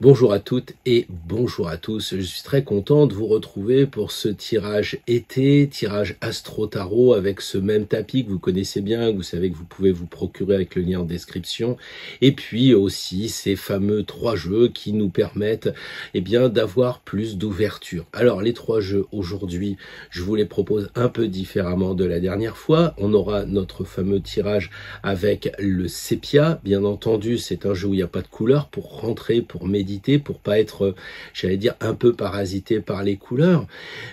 Bonjour à toutes et bonjour à tous. Je suis très content de vous retrouver pour ce tirage été, tirage Astro Tarot avec ce même tapis que vous connaissez bien, que vous savez que vous pouvez vous procurer avec le lien en description. Et puis aussi ces fameux 3 jeux qui nous permettent d'avoir plus d'ouverture. Alors les 3 jeux aujourd'hui, je vous les propose un peu différemment de la dernière fois. On aura notre fameux tirage avec le sépia. Bien entendu, c'est un jeu où il n'y a pas de couleur pour rentrer, pour méditer, pour pas être, j'allais dire, un peu parasité par les couleurs.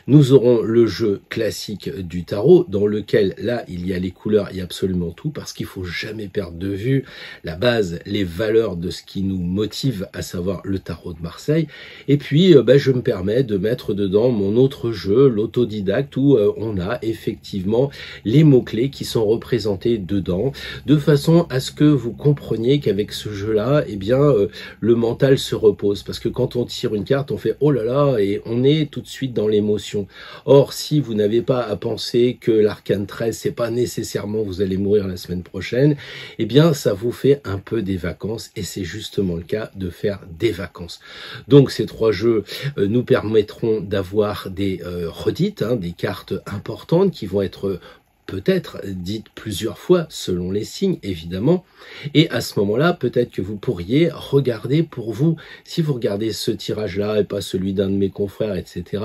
Nous aurons le jeu classique du tarot, dans lequel, là, il y a les couleurs, il y a absolument tout, parce qu'il faut jamais perdre de vue la base, les valeurs de ce qui nous motive, à savoir le tarot de Marseille. Et puis, je me permets de mettre dedans mon autre jeu, l'autodidacte, où on a effectivement les mots-clés qui sont représentés dedans, de façon à ce que vous compreniez qu'avec ce jeu-là, le mental se repose, parce que quand on tire une carte, on fait oh là là, et on est tout de suite dans l'émotion. Or, si vous n'avez pas à penser que l'arcane 13, c'est pas nécessairement vous allez mourir la semaine prochaine, ça vous fait un peu des vacances, et c'est justement le cas de faire des vacances. Donc ces 3 jeux nous permettront d'avoir des redites, des cartes importantes qui vont être peut-être dites plusieurs fois selon les signes, évidemment. Et à ce moment-là, peut-être que vous pourriez regarder pour vous, si vous regardez ce tirage-là et pas celui d'un de mes confrères, etc.,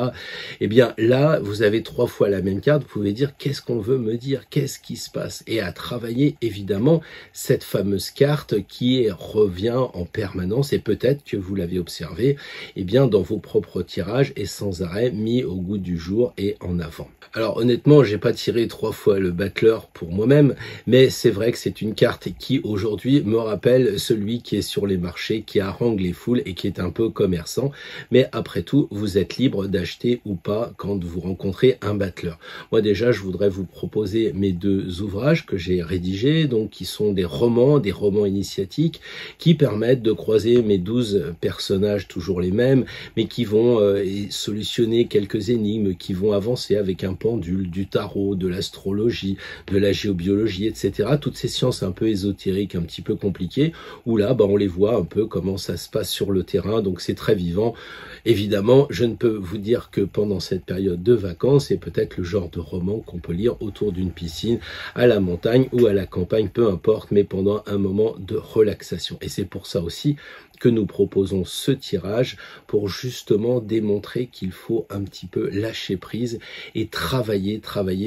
là, vous avez 3 fois la même carte, vous pouvez dire qu'est-ce qu'on veut me dire, qu'est-ce qui se passe, et à travailler, évidemment, cette fameuse carte qui revient en permanence, et peut-être que vous l'avez observé, dans vos propres tirages, et sans arrêt mis au goût du jour et en avant. Alors honnêtement, j'ai pas tiré 3 fois le battleur pour moi-même, mais c'est vrai que c'est une carte qui aujourd'hui me rappelle celui qui est sur les marchés, qui harangue les foules et qui est un peu commerçant. Mais après tout, vous êtes libre d'acheter ou pas quand vous rencontrez un battleur. Moi déjà, je voudrais vous proposer mes 2 ouvrages que j'ai rédigés, donc qui sont des romans initiatiques, qui permettent de croiser mes 12 personnages, toujours les mêmes, mais qui vont solutionner quelques énigmes, qui vont avancer avec un pendule, du tarot, de l'astrologie, de la géobiologie, etc. Toutes ces sciences un peu ésotériques, un petit peu compliquées, où là, on les voit un peu comment ça se passe sur le terrain, donc c'est très vivant. Évidemment, je ne peux vous dire que pendant cette période de vacances, c'est peut-être le genre de roman qu'on peut lire autour d'une piscine, à la montagne ou à la campagne, peu importe, mais pendant un moment de relaxation. Et c'est pour ça aussi que nous proposons ce tirage, pour justement démontrer qu'il faut un petit peu lâcher prise et travailler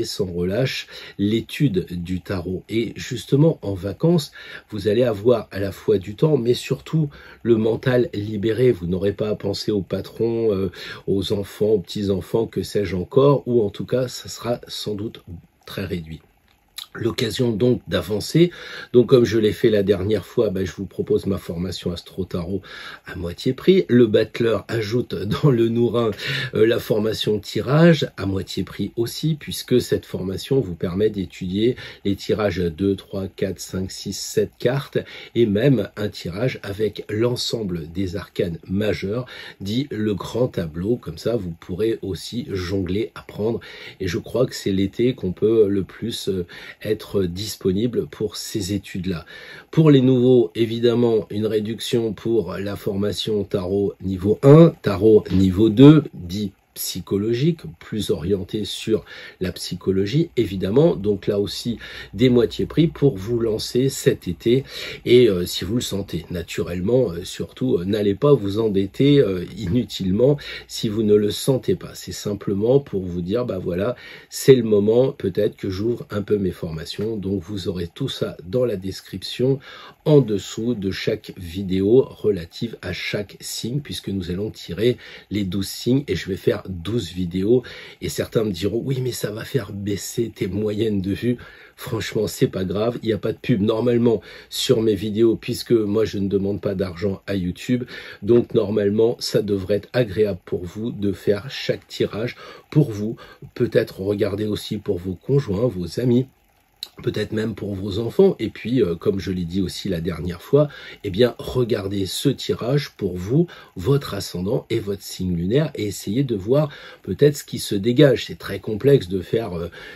sans relâche l'étude du tarot. Et justement, en vacances, vous allez avoir à la fois du temps, mais surtout le mental libéré. Vous n'aurez pas à penser au patron, aux enfants, aux petits-enfants, que sais-je encore, ou en tout cas, ça sera sans doute très réduit. L'occasion donc d'avancer. Donc comme je l'ai fait la dernière fois, je vous propose ma formation Astro Tarot à moitié prix. Le battleur ajoute dans le nourrin la formation tirage à moitié prix aussi, puisque cette formation vous permet d'étudier les tirages à 2, 3, 4, 5, 6, 7 cartes, et même un tirage avec l'ensemble des arcanes majeurs, dit le grand tableau. Comme ça, vous pourrez aussi jongler, apprendre. Et je crois que c'est l'été qu'on peut le plus être disponible pour ces études-là. Pour les nouveaux, évidemment, une réduction pour la formation tarot niveau 1, tarot niveau 2, dit psychologique, plus orienté sur la psychologie, évidemment. Donc là aussi, des moitiés prix pour vous lancer cet été. Et si vous le sentez naturellement, surtout, n'allez pas vous endetter inutilement si vous ne le sentez pas. C'est simplement pour vous dire, voilà, c'est le moment, peut-être que j'ouvre un peu mes formations. Donc vous aurez tout ça dans la description, en dessous de chaque vidéo relative à chaque signe, puisque nous allons tirer les 12 signes, et je vais faire 12 vidéos, et certains me diront oui mais ça va faire baisser tes moyennes de vues. Franchement, c'est pas grave, il n'y a pas de pub normalement sur mes vidéos, puisque moi je ne demande pas d'argent à YouTube, donc normalement ça devrait être agréable pour vous de faire chaque tirage pour vous, peut-être regarder aussi pour vos conjoints, vos amis, peut-être même pour vos enfants, et puis comme je l'ai dit aussi la dernière fois, eh bien regardez ce tirage pour vous, votre ascendant et votre signe lunaire, et essayez de voir peut-être ce qui se dégage. C'est très complexe de faire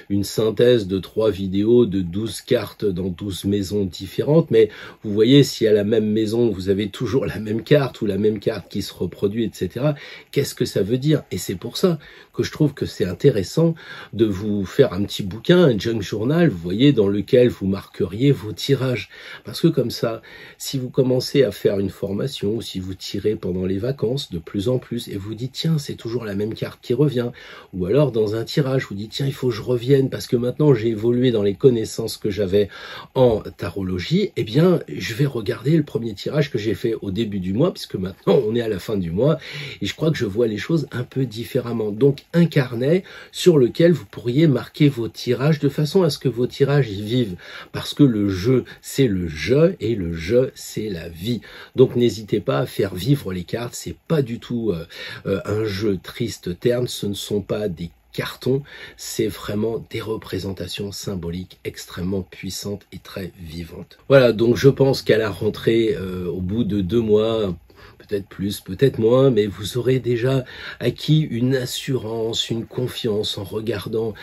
une synthèse de 3 vidéos de 12 cartes dans 12 maisons différentes, mais vous voyez, si à la même maison vous avez toujours la même carte ou la même carte qui se reproduit, etc., qu'est-ce que ça veut dire? Et c'est pour ça que je trouve que c'est intéressant de vous faire un petit bouquin, un junk journal, vous voyez, dans lequel vous marqueriez vos tirages. Parce que comme ça, si vous commencez à faire une formation, ou si vous tirez pendant les vacances de plus en plus, et vous dites, tiens, c'est toujours la même carte qui revient, ou alors dans un tirage, vous dites, tiens, il faut que je revienne, parce que maintenant j'ai évolué dans les connaissances que j'avais en tarologie, eh bien, je vais regarder le premier tirage que j'ai fait au début du mois, puisque maintenant on est à la fin du mois, et je crois que je vois les choses un peu différemment. Donc, un carnet sur lequel vous pourriez marquer vos tirages de façon à ce que vos tirages y vivent. Parce que le jeu, c'est le jeu et le jeu, c'est la vie. Donc n'hésitez pas à faire vivre les cartes. C'est pas du tout un jeu triste terne. Ce ne sont pas des cartons, c'est vraiment des représentations symboliques extrêmement puissantes et très vivantes. Voilà, donc je pense qu'à la rentrée, au bout de 2 mois, peut-être plus, peut-être moins, mais vous aurez déjà acquis une assurance, une confiance en regardant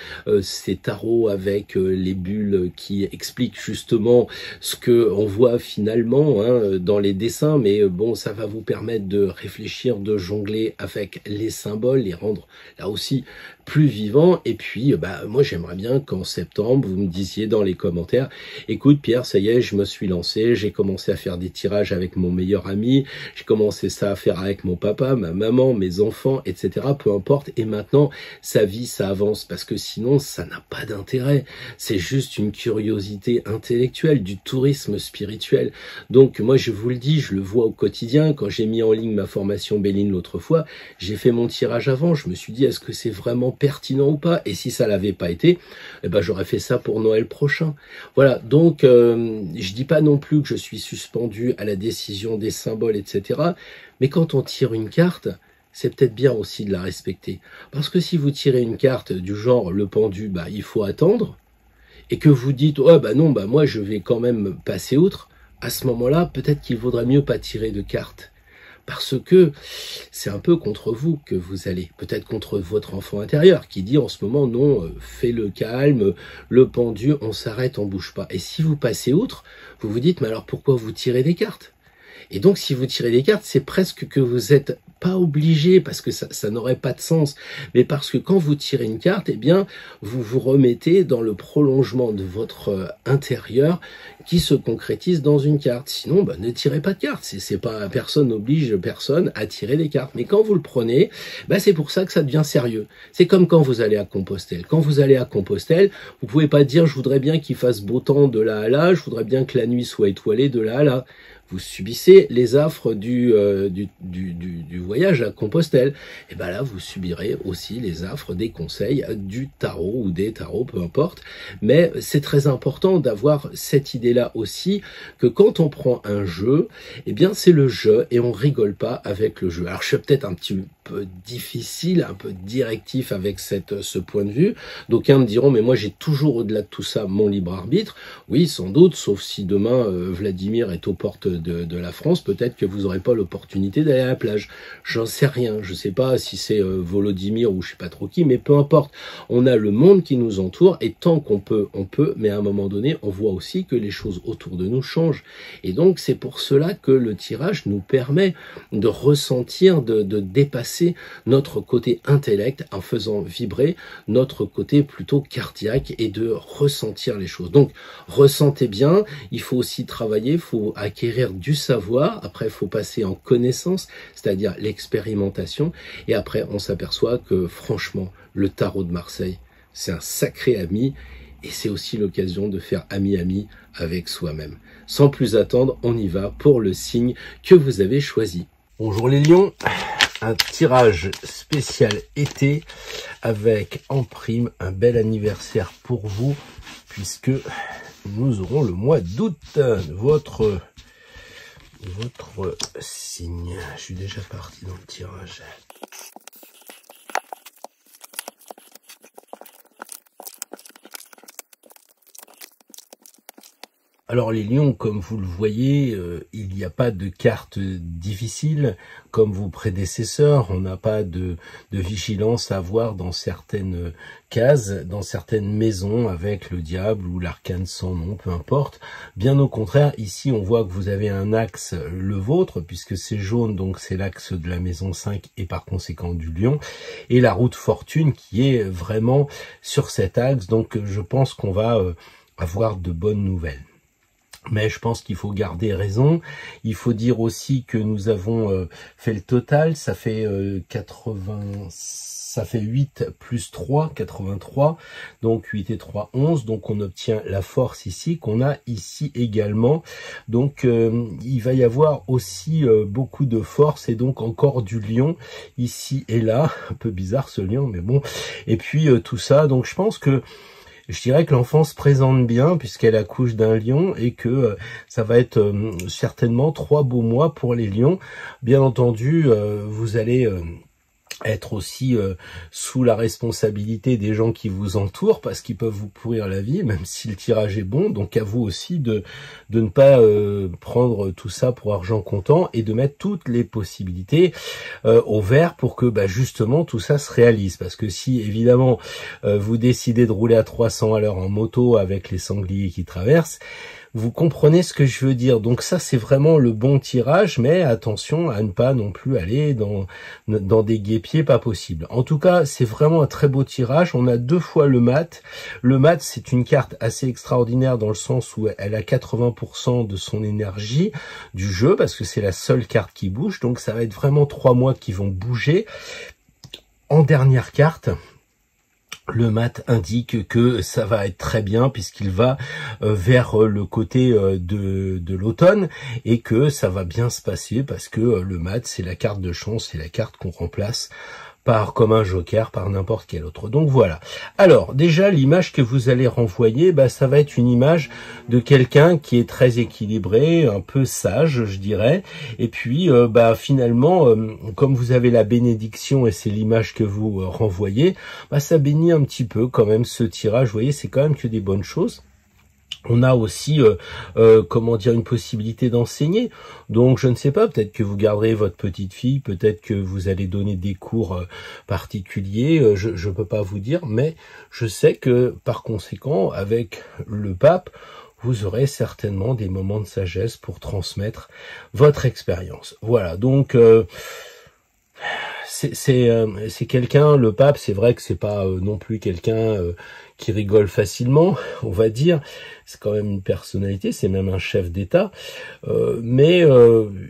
ces tarots avec les bulles qui expliquent justement ce que on voit finalement dans les dessins, mais bon, ça va vous permettre de réfléchir, de jongler avec les symboles, les rendre là aussi plus vivants. Et puis, moi, j'aimerais bien qu'en septembre, vous me disiez dans les commentaires, écoute Pierre, ça y est, je me suis lancé, j'ai commencé à faire des tirages avec mon meilleur ami, j'ai commencé ça à faire avec mon papa, ma maman, mes enfants, etc. Peu importe. Et maintenant, sa vie, ça avance, parce que sinon, ça n'a pas d'intérêt. C'est juste une curiosité intellectuelle, du tourisme spirituel. Donc, moi, je vous le dis, je le vois au quotidien. Quand j'ai mis en ligne ma formation Béline l'autre fois, j'ai fait mon tirage avant. Je me suis dit, est-ce que c'est vraiment pertinent ou pas? Et si ça l'avait pas été, eh ben, j'aurais fait ça pour Noël prochain. Voilà. Donc, je dis pas non plus que je suis suspendu à la décision des symboles, etc. Mais quand on tire une carte, c'est peut-être bien aussi de la respecter. Parce que si vous tirez une carte du genre le pendu, il faut attendre, et que vous dites, oh non, moi je vais quand même passer outre, à ce moment-là, peut-être qu'il vaudrait mieux pas tirer de carte. Parce que c'est un peu contre vous que vous allez, peut-être contre votre enfant intérieur qui dit en ce moment non, fais le calme, le pendu, on s'arrête, on bouge pas. Et si vous passez outre, vous vous dites mais alors pourquoi vous tirez des cartes? Et donc, si vous tirez des cartes, c'est presque que vous n'êtes pas obligé, parce que ça n'aurait pas de sens, mais parce que quand vous tirez une carte, eh bien, vous vous remettez dans le prolongement de votre intérieur qui se concrétise dans une carte. Sinon, ne tirez pas de cartes. C'est pas, personne n'oblige personne à tirer des cartes. Mais quand vous le prenez, c'est pour ça que ça devient sérieux. C'est comme quand vous allez à Compostelle. Quand vous allez à Compostelle, vous pouvez pas dire, je voudrais bien qu'il fasse beau temps de là à là, je voudrais bien que la nuit soit étoilée de là à là. Vous subissez les affres du voyage à Compostelle. Et là, vous subirez aussi les affres des conseils du tarot ou des tarots, peu importe. Mais c'est très important d'avoir cette idée-là aussi, que quand on prend un jeu, eh bien, c'est le jeu et on rigole pas avec le jeu. Alors, je suis peut-être un petit peu difficile, un peu directif avec ce point de vue. D'aucuns me diront, mais moi, j'ai toujours au-delà de tout ça mon libre arbitre. Oui, sans doute, sauf si demain, Vladimir est aux portes de la France, peut-être que vous n'aurez pas l'opportunité d'aller à la plage. J'en sais rien. Je sais pas si c'est Volodymyr ou je sais pas trop qui, mais peu importe. On a le monde qui nous entoure et tant qu'on peut, on peut, mais à un moment donné, on voit aussi que les choses autour de nous changent. Et donc, c'est pour cela que le tirage nous permet de ressentir, de dépasser notre côté intellect en faisant vibrer notre côté plutôt cardiaque et de ressentir les choses. Donc, ressentez bien. Il faut aussi travailler, il faut acquérir du savoir. Après, il faut passer en connaissance, c'est-à-dire l'expérimentation. Et après, on s'aperçoit que franchement, le tarot de Marseille, c'est un sacré ami. Et c'est aussi l'occasion de faire ami-ami avec soi-même. Sans plus attendre, on y va pour le signe que vous avez choisi. Bonjour les lions, un tirage spécial été avec en prime un bel anniversaire pour vous puisque nous aurons le mois d'août. Votre signe. Je suis déjà parti dans le tirage. Alors les lions, comme vous le voyez, il n'y a pas de carte difficile comme vos prédécesseurs. On n'a pas de vigilance à avoir dans certaines cases, dans certaines maisons avec le diable ou l'arcane sans nom, peu importe. Bien au contraire, ici on voit que vous avez un axe, le vôtre, puisque c'est jaune, donc c'est l'axe de la maison 5 et par conséquent du lion, et la route fortune qui est vraiment sur cet axe. Donc je pense qu'on va avoir de bonnes nouvelles. Mais je pense qu'il faut garder raison. Il faut dire aussi que nous avons fait le total. Ça fait 8 plus 3, 83. Donc 8 et 3, 11. Donc on obtient la force ici, qu'on a ici également. Donc il va y avoir aussi beaucoup de force et donc encore du lion ici et là. Un peu bizarre ce lion, mais bon. Et puis tout ça. Donc je pense que je dirais que l'enfant se présente bien puisqu'elle accouche d'un lion et que ça va être certainement 3 beaux mois pour les lions. Bien entendu, vous allez être aussi sous la responsabilité des gens qui vous entourent parce qu'ils peuvent vous pourrir la vie, même si le tirage est bon. Donc à vous aussi de ne pas prendre tout ça pour argent comptant et de mettre toutes les possibilités au vert pour que justement tout ça se réalise. Parce que si évidemment vous décidez de rouler à 300 à l'heure en moto avec les sangliers qui traversent, vous comprenez ce que je veux dire. Donc ça, c'est vraiment le bon tirage, mais attention à ne pas non plus aller dans des guêpiers pas possible. En tout cas, c'est vraiment un très beau tirage. On a 2 fois le mat. Le mat, c'est une carte assez extraordinaire dans le sens où elle a 80% de son énergie du jeu, parce que c'est la seule carte qui bouge. Donc ça va être vraiment 3 mois qui vont bouger. En dernière carte, le mat indique que ça va être très bien puisqu'il va vers le côté de l'automne et que ça va bien se passer parce que le mat, c'est la carte de chance, c'est la carte qu'on remplace comme un joker, par n'importe quel autre. Donc voilà. Alors, déjà, l'image que vous allez renvoyer, ça va être une image de quelqu'un qui est très équilibré, un peu sage, je dirais. Et puis, finalement, comme vous avez la bénédiction, et c'est l'image que vous renvoyez, ça bénit un petit peu quand même ce tirage. Vous voyez, c'est quand même que des bonnes choses. On a aussi, une possibilité d'enseigner. Donc, je ne sais pas, peut-être que vous garderez votre petite fille, peut-être que vous allez donner des cours particuliers, je ne peux pas vous dire, mais je sais que, par conséquent, avec le pape, vous aurez certainement des moments de sagesse pour transmettre votre expérience. Voilà, donc c'est quelqu'un, le pape, c'est vrai que c'est pas non plus quelqu'un qui rigole facilement, on va dire. C'est quand même une personnalité, c'est même un chef d'État, mais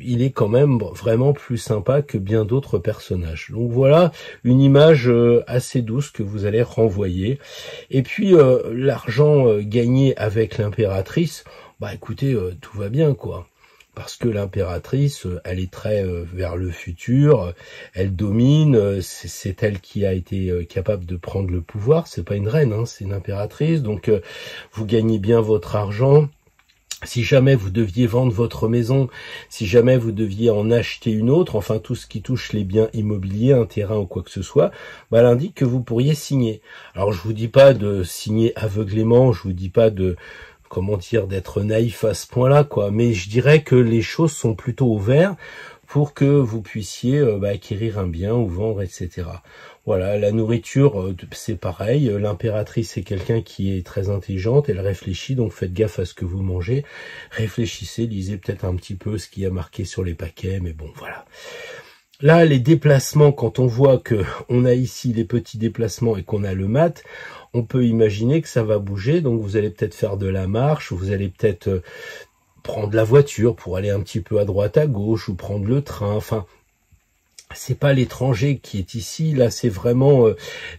il est quand même vraiment plus sympa que bien d'autres personnages. Donc voilà une image assez douce que vous allez renvoyer. Et puis l'argent gagné avec l'impératrice, écoutez, tout va bien quoi. Parce que l'impératrice, elle est très vers le futur, elle domine, c'est elle qui a été capable de prendre le pouvoir, c'est pas une reine, hein, c'est une impératrice, donc vous gagnez bien votre argent. Si jamais vous deviez vendre votre maison, si jamais vous deviez en acheter une autre, enfin tout ce qui touche les biens immobiliers, un terrain ou quoi que ce soit, elle indique que vous pourriez signer. Alors je vous dis pas de signer aveuglément, je vous dis pas de d'être naïf à ce point-là, quoi. Mais je dirais que les choses sont plutôt au vert pour que vous puissiez acquérir un bien ou vendre, etc. Voilà, la nourriture, c'est pareil. L'impératrice, c'est quelqu'un qui est très intelligente, elle réfléchit, donc faites gaffe à ce que vous mangez. Réfléchissez, lisez peut-être un petit peu ce qu'il y a marqué sur les paquets, mais bon, voilà. Là, les déplacements, quand on voit que on a ici les petits déplacements et qu'on a le mat, on peut imaginer que ça va bouger, donc vous allez peut-être faire de la marche, vous allez peut-être prendre la voiture pour aller un petit peu à droite, à gauche, ou prendre le train, enfin, c'est pas l'étranger qui est ici, là c'est vraiment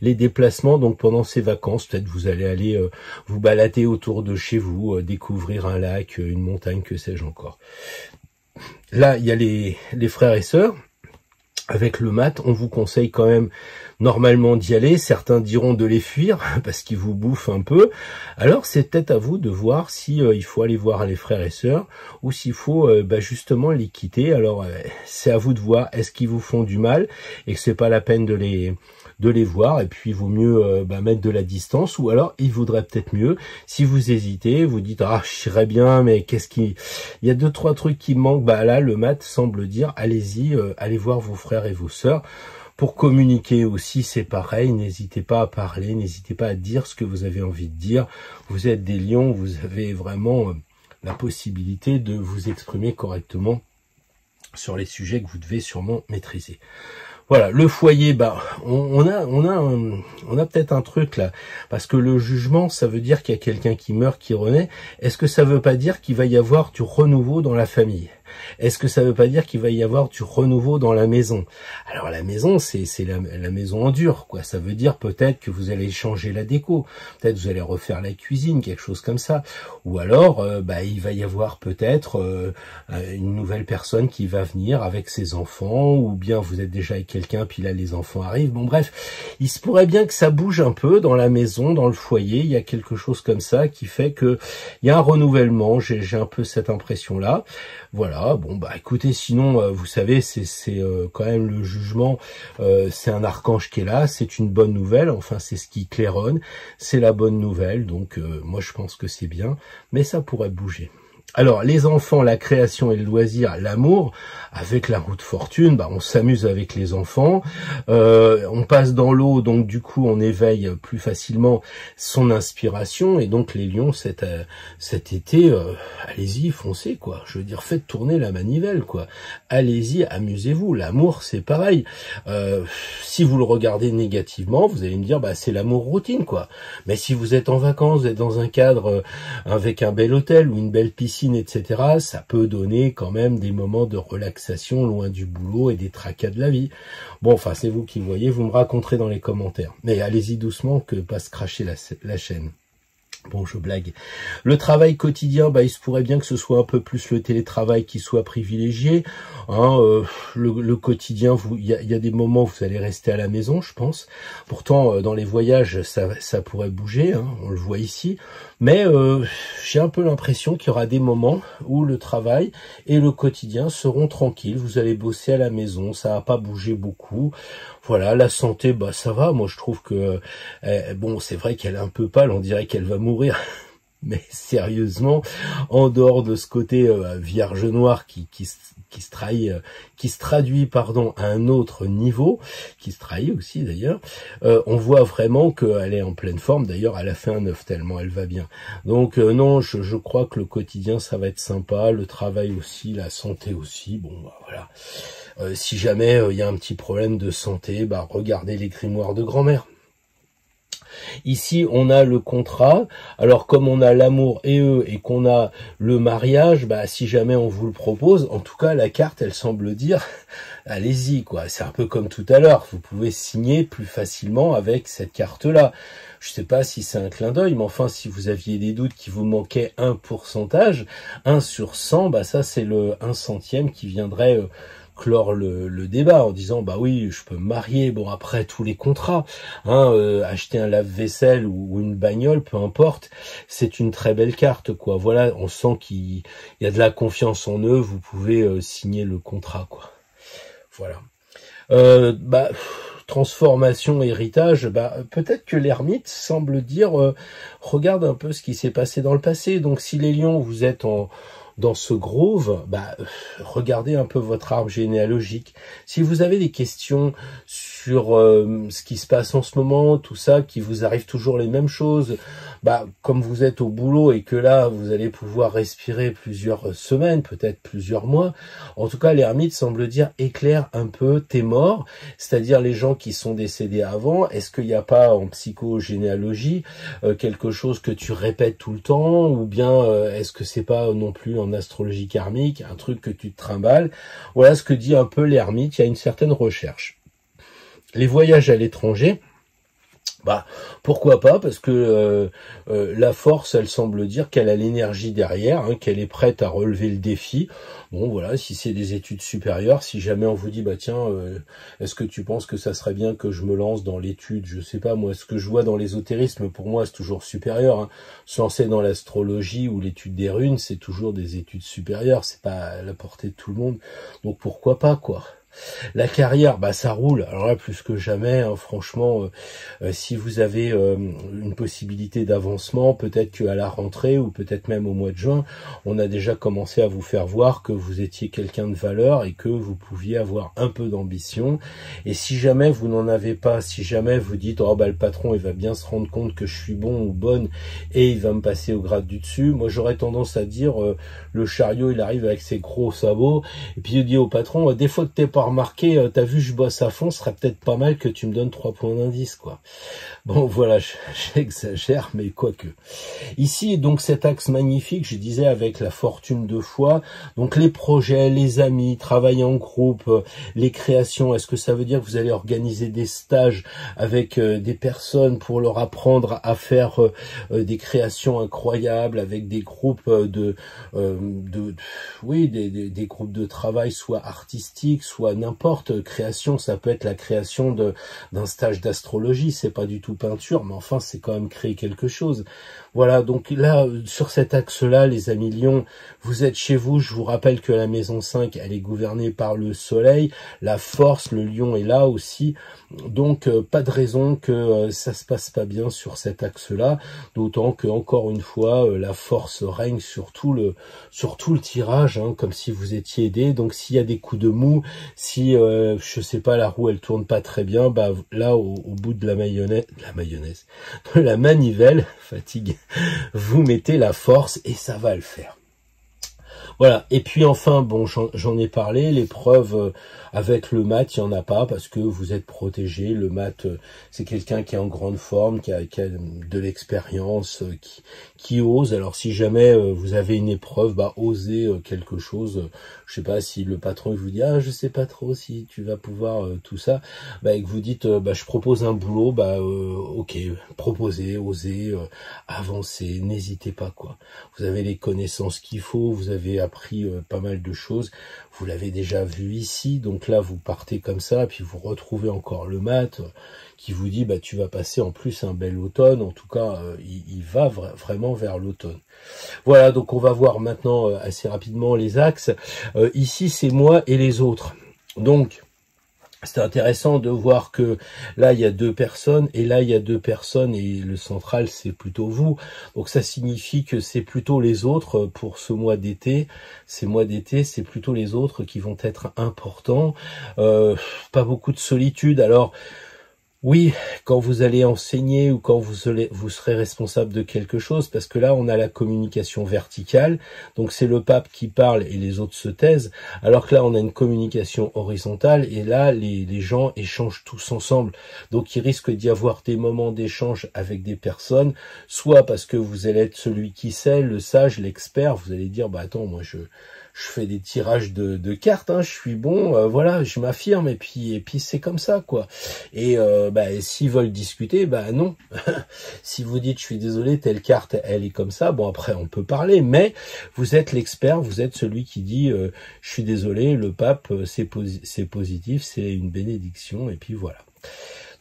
les déplacements, donc pendant ces vacances, peut-être vous allez aller vous balader autour de chez vous, découvrir un lac, une montagne, que sais-je encore. Là, il y a les frères et sœurs. Avec le mat, on vous conseille quand même normalement d'y aller. Certains diront de les fuir parce qu'ils vous bouffent un peu. Alors c'est peut-être à vous de voir si il faut aller voir les frères et sœurs ou s'il faut justement les quitter. Alors c'est à vous de voir, est-ce qu'ils vous font du mal et que c'est pas la peine de les voir, et puis il vaut mieux mettre de la distance, ou alors il vaudrait peut-être mieux, si vous hésitez, vous dites ah j'irais bien, mais il y a 2-3 trucs qui manquent, là le mat semble dire allez-y, allez voir vos frères et vos sœurs. Pour communiquer aussi, c'est pareil, n'hésitez pas à parler, n'hésitez pas à dire ce que vous avez envie de dire. Vous êtes des lions, vous avez vraiment la possibilité de vous exprimer correctement sur les sujets que vous devez sûrement maîtriser. Voilà, le foyer, on a peut-être un truc là, parce que le jugement, ça veut dire qu'il y a quelqu'un qui meurt, qui renaît. Est-ce que ça veut pas dire qu'il va y avoir du renouveau dans la famille? Est-ce que ça veut pas dire qu'il va y avoir du renouveau dans la maison? Alors la maison, c'est la maison en dur, quoi. Ça veut dire peut-être que vous allez changer la déco, peut-être vous allez refaire la cuisine, quelque chose comme ça. Ou alors, il va y avoir peut-être une nouvelle personne qui va venir avec ses enfants, ou bien vous êtes déjà avec quelqu'un, puis là les enfants arrivent. Bon bref, il se pourrait bien que ça bouge un peu dans la maison, dans le foyer. Il y a quelque chose comme ça qui fait que il y a un renouvellement. J'ai un peu cette impression-là. Voilà, écoutez, sinon, vous savez, c'est quand même le jugement, c'est un archange qui est là, c'est une bonne nouvelle, enfin c'est ce qui claironne, c'est la bonne nouvelle, donc moi je pense que c'est bien, mais ça pourrait bouger. Alors, les enfants, la création et le loisir, l'amour, avec la roue de fortune, on s'amuse avec les enfants, on passe dans l'eau, donc du coup, on éveille plus facilement son inspiration, et donc les lions, cet été, allez-y, foncez, quoi. Je veux dire, faites tourner la manivelle, quoi. Allez-y, amusez-vous. L'amour, c'est pareil. Si vous le regardez négativement, vous allez me dire, c'est l'amour routine, quoi. Mais si vous êtes en vacances, vous êtes dans un cadre avec un bel hôtel ou une belle piscine, etc., ça peut donner quand même des moments de relaxation loin du boulot et des tracas de la vie. Bon, enfin, c'est vous qui voyez, vous me raconterez dans les commentaires. Mais allez-y doucement, que pas se cracher la chaîne. Bon, je blague. Le travail quotidien, il se pourrait bien que ce soit un peu plus le télétravail qui soit privilégié. Le quotidien, il y a des moments où vous allez rester à la maison, je pense. Pourtant, dans les voyages, ça pourrait bouger, on le voit ici. Mais j'ai un peu l'impression qu'il y aura des moments où le travail et le quotidien seront tranquilles. Vous allez bosser à la maison, ça va pas bouger beaucoup. Voilà, la santé, ça va. Moi, je trouve que c'est vrai qu'elle est un peu pâle, on dirait qu'elle va mourir. Mais sérieusement, en dehors de ce côté vierge noire qui se traduit à un autre niveau, qui se trahit aussi d'ailleurs, on voit vraiment qu'elle est en pleine forme. D'ailleurs, elle a fait un œuf tellement elle va bien. Donc non, je crois que le quotidien ça va être sympa, le travail aussi, la santé aussi. Voilà. Si jamais il y a un petit problème de santé, regardez les grimoires de grand-mère. Ici, on a le contrat. Alors, comme on a l'amour et qu'on a le mariage, si jamais on vous le propose, en tout cas, la carte, elle semble dire, allez-y, quoi. C'est un peu comme tout à l'heure. Vous pouvez signer plus facilement avec cette carte-là. Je sais pas si c'est un clin d'œil, mais enfin, si vous aviez des doutes qu'il vous manquait un pourcentage, 1 sur 100, ça, c'est le 1 centième qui viendrait clore le débat en disant oui, je peux me marier, après tous les contrats, acheter un lave-vaisselle ou une bagnole, peu importe, c'est une très belle carte, quoi. Voilà, on sent qu'il y a de la confiance en eux, vous pouvez signer le contrat, quoi. Voilà. Transformation, héritage, peut-être que l'ermite semble dire regarde un peu ce qui s'est passé dans le passé. Donc si les lions, vous êtes dans ce groove, regardez un peu votre arbre généalogique. Si vous avez des questions sur ce qui se passe en ce moment, tout ça, qui vous arrive toujours les mêmes choses, comme vous êtes au boulot et que là, vous allez pouvoir respirer plusieurs semaines, peut-être plusieurs mois, en tout cas, l'ermite semble dire éclaire un peu tes morts, c'est-à-dire les gens qui sont décédés avant. Est-ce qu'il n'y a pas en psychogénéalogie quelque chose que tu répètes tout le temps, ou bien est-ce que c'est pas non plus en astrologie karmique, un truc que tu te trimbales? Voilà ce que dit un peu l'ermite, il y a une certaine recherche. Les voyages à l'étranger, Bah, pourquoi pas, parce que la force, elle semble dire qu'elle a l'énergie derrière, hein, qu'elle est prête à relever le défi. Bon, voilà, si c'est des études supérieures, si jamais on vous dit, bah tiens, est-ce que tu penses que ça serait bien que je me lance dans l'étude, je sais pas, moi, ce que je vois dans l'ésotérisme, pour moi, c'est toujours supérieur. Hein. Se lancer dans l'astrologie ou l'étude des runes, c'est toujours des études supérieures, c'est pas à la portée de tout le monde. Donc pourquoi pas, quoi. La carrière, bah ça roule. Alors là, plus que jamais, hein, franchement, si vous avez une possibilité d'avancement, peut-être qu'à la rentrée ou peut-être même au mois de juin, on a déjà commencé à vous faire voir que vous étiez quelqu'un de valeur et que vous pouviez avoir un peu d'ambition. Et si jamais vous n'en avez pas, si jamais vous dites oh bah le patron il va bien se rendre compte que je suis bon ou bonne et il va me passer au grade du dessus, moi j'aurais tendance à dire le chariot il arrive avec ses gros sabots et puis il dit au patron des fois que t'es pas remarqué, t'as vu je bosse à fond, ce serait peut-être pas mal que tu me donnes 3 points d'indice, quoi. Bon, voilà, j'exagère, mais quoique. Ici, donc, cet axe magnifique, je disais, avec la fortune de foi, donc les projets, les amis, travailler en groupe, les créations, est-ce que ça veut dire que vous allez organiser des stages avec des personnes pour leur apprendre à faire des créations incroyables, avec des groupes oui, des groupes de travail, soit artistiques, soit n'importe. Création, ça peut être la création d'un stage d'astrologie, c'est pas du tout peinture, mais enfin, c'est quand même créer quelque chose. Voilà, donc là, sur cet axe-là, les amis Lions, vous êtes chez vous. Je vous rappelle que la maison 5, elle est gouvernée par le soleil, la force, le lion est là aussi. Donc, pas de raison que ça se passe pas bien sur cet axe-là, d'autant que, encore une fois, la force règne sur tout le tirage, hein, comme si vous étiez aidé. Donc, s'il y a des coups de mou, si, je sais pas, la roue, elle tourne pas très bien, bah là, au bout de la manivelle, fatigue, vous mettez la force et ça va le faire. Voilà, et puis enfin, bon, j'en ai parlé, l'épreuve avec le mat, il n'y en a pas parce que vous êtes protégé. Le mat, c'est quelqu'un qui est en grande forme, qui a de l'expérience, qui ose. Alors si jamais vous avez une épreuve, bah osez quelque chose. Je sais pas si le patron vous dit ah je sais pas trop si tu vas pouvoir tout ça, bah et que vous dites bah je propose un boulot, bah ok, proposez, osez, avancez, n'hésitez pas, quoi. Vous avez les connaissances qu'il faut, vous avez appris pas mal de choses, vous l'avez déjà vu ici, donc là vous partez comme ça, puis vous retrouvez encore le mat qui vous dit bah tu vas passer en plus un bel automne. En tout cas il va vraiment vers l'automne. Voilà, donc on va voir maintenant assez rapidement les axes. Ici c'est moi et les autres, donc c'est intéressant de voir que là, il y a 2 personnes, et là, il y a 2 personnes, et le central, c'est plutôt vous. Donc, ça signifie que c'est plutôt les autres pour ce mois d'été. Ces mois d'été, c'est plutôt les autres qui vont être importants. Pas beaucoup de solitude. Alors, oui, quand vous allez enseigner ou quand vous serez responsable de quelque chose, parce que là, on a la communication verticale, donc c'est le pape qui parle et les autres se taisent, alors que là, on a une communication horizontale, et là, les gens échangent tous ensemble. Donc, il risque d'y avoir des moments d'échange avec des personnes, soit parce que vous allez être celui qui sait, le sage, l'expert, vous allez dire, bah attends, moi je fais des tirages de cartes, hein, je suis bon, voilà, je m'affirme, et puis c'est comme ça, quoi. Et s'ils veulent discuter, bah non. Si vous dites je suis désolé, telle carte elle est comme ça, bon après on peut parler, mais vous êtes l'expert, vous êtes celui qui dit je suis désolé, le pape c'est positif, c'est une bénédiction, et puis voilà.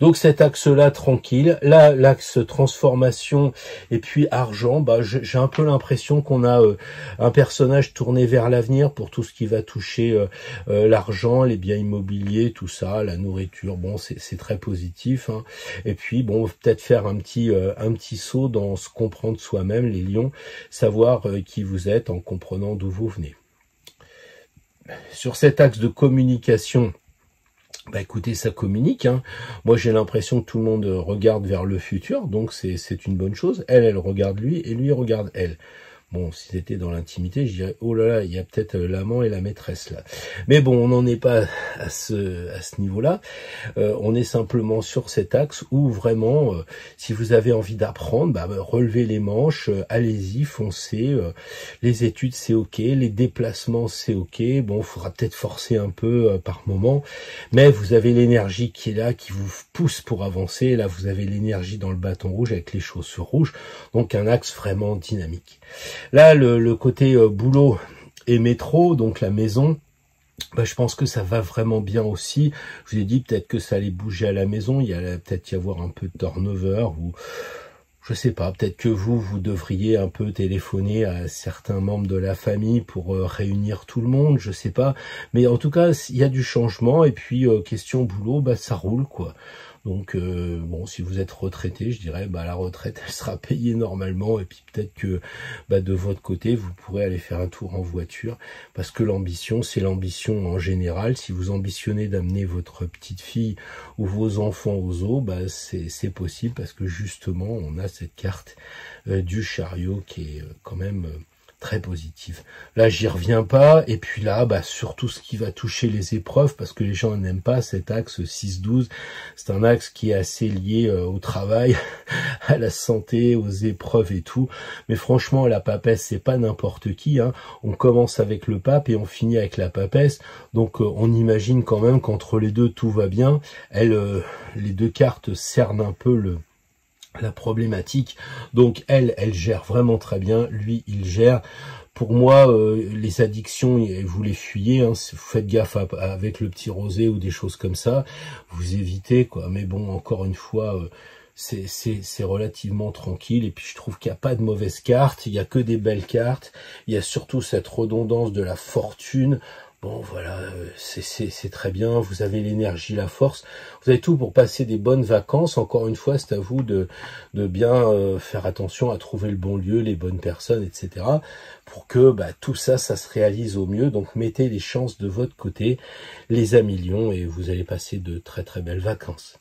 Donc cet axe-là, tranquille. Là, l'axe transformation et puis argent, bah, j'ai un peu l'impression qu'on a un personnage tourné vers l'avenir pour tout ce qui va toucher l'argent, les biens immobiliers, tout ça, la nourriture. Bon, c'est très positif, hein. Et puis, bon, peut-être faire un petit saut dans se comprendre soi-même, les lions, savoir qui vous êtes en comprenant d'où vous venez. Sur cet axe de communication, bah écoutez, ça communique, hein. Moi j'ai l'impression que tout le monde regarde vers le futur, donc c'est une bonne chose. Elle regarde lui et lui regarde elle. Bon, si c'était dans l'intimité, je dirais, oh là là, il y a peut-être l'amant et la maîtresse là. Mais bon, on n'en est pas à ce niveau-là. On est simplement sur cet axe où vraiment, si vous avez envie d'apprendre, relevez les manches, allez-y, foncez. Les études, c'est ok. Les déplacements, c'est ok. Bon, il faudra peut-être forcer un peu par moment, mais vous avez l'énergie qui est là, qui vous pousse pour avancer. Là, vous avez l'énergie dans le bâton rouge avec les chaussures rouges. Donc, un axe vraiment dynamique. Là, le côté boulot et métro, donc la maison, je pense que ça va vraiment bien aussi. Je vous ai dit peut-être que ça allait bouger à la maison, il allait peut-être y avoir un peu de turnover, ou je sais pas, peut-être que vous devriez un peu téléphoner à certains membres de la famille pour réunir tout le monde, je sais pas. Mais en tout cas, il y a du changement, et puis question boulot, ça roule, quoi. Donc bon, si vous êtes retraité, je dirais la retraite elle sera payée normalement, et puis peut-être que de votre côté vous pourrez aller faire un tour en voiture, parce que l'ambition, c'est l'ambition en général. Si vous ambitionnez d'amener votre petite fille ou vos enfants au zoo, c'est possible, parce que justement on a cette carte du chariot qui est quand même très positive. Là, j'y reviens pas. Et puis là, surtout ce qui va toucher les épreuves, parce que les gens n'aiment pas cet axe 6-12. C'est un axe qui est assez lié au travail, à la santé, aux épreuves et tout. Mais franchement, la papesse, c'est pas n'importe qui, hein. On commence avec le pape et on finit avec la papesse. Donc, on imagine quand même qu'entre les deux, tout va bien. Les deux cartes cernent un peu la problématique. Donc elle gère vraiment très bien, lui il gère. Pour moi, les addictions, vous les fuyez, hein. Si vous faites gaffe avec le petit rosé ou des choses comme ça, vous évitez, quoi. Mais bon, encore une fois, c'est relativement tranquille, et puis je trouve qu'il n'y a pas de mauvaises cartes, il n'y a que des belles cartes, il y a surtout cette redondance de la fortune. Bon, voilà, c'est très bien, vous avez l'énergie, la force, vous avez tout pour passer des bonnes vacances. Encore une fois, c'est à vous de bien faire attention à trouver le bon lieu, les bonnes personnes, etc. pour que tout ça, ça se réalise au mieux. Donc, mettez les chances de votre côté, les amis lions, et vous allez passer de très très belles vacances.